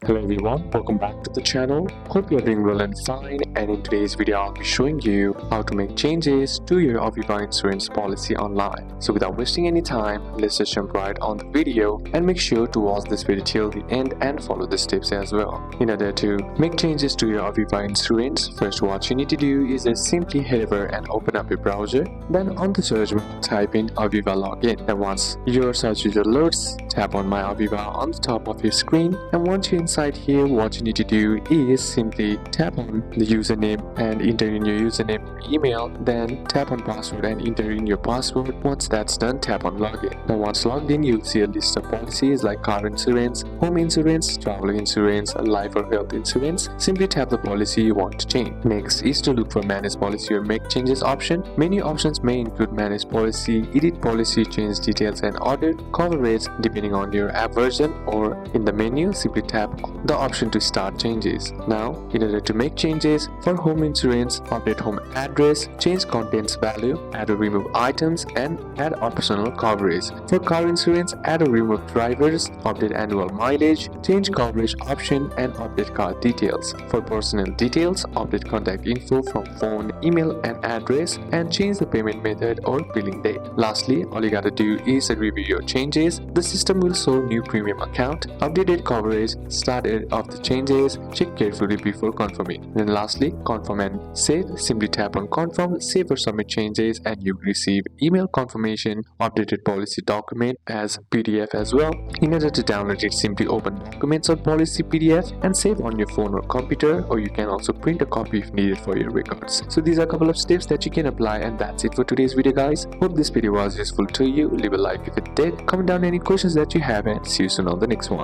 Hello everyone, welcome back to the channel. Hope you're doing well and fine, and in today's video I'll be showing you how to make changes to your Aviva insurance policy online. So without wasting any time, let's just jump right on the video and make sure to watch this video till the end and follow the steps as well. In order to make changes to your Aviva insurance, first what you need to do is just simply head over and open up your browser. Then on the search bar type in Aviva login, and once your search result loads, tap on My Aviva on the top of your screen, and once you're inside here, what you need to do is simply tap on the username and enter in your username and email, then tap on password and enter in your password. Once that's done, tap on login. Now once logged in, you'll see a list of policies like car insurance, home insurance, travel insurance, life or health insurance. Simply tap the policy you want to change. Next is to look for manage policy or make changes option. Many options may include manage policy, edit policy, change details and order coverage depending on your app version, or in the menu simply tap the option to start changes. Now in order to make changes for home insurance, update home address, change contents value, add or remove items, and add optional coverage. For car insurance, add or remove drivers, update annual mileage, change coverage option, and update car details. For personal details, update contact info from phone, email, and address, and change the payment method or billing date. Lastly, all you gotta do is review your changes. The system will show new premium account, updated coverage, started of the changes. Check carefully before confirming. Then lastly, confirm and save. Simply tap on confirm, save or submit changes, and you receive email confirmation, updated policy document as PDF as well. In order to download it, simply open documents or policy PDF and save on your phone or computer, or you can also print a copy if needed for your records. So these are a couple of steps that you can apply, and that's it for today's video guys. Hope this video was useful to you. Leave a like if it did, comment down any questions that you have, and see you soon on the next one.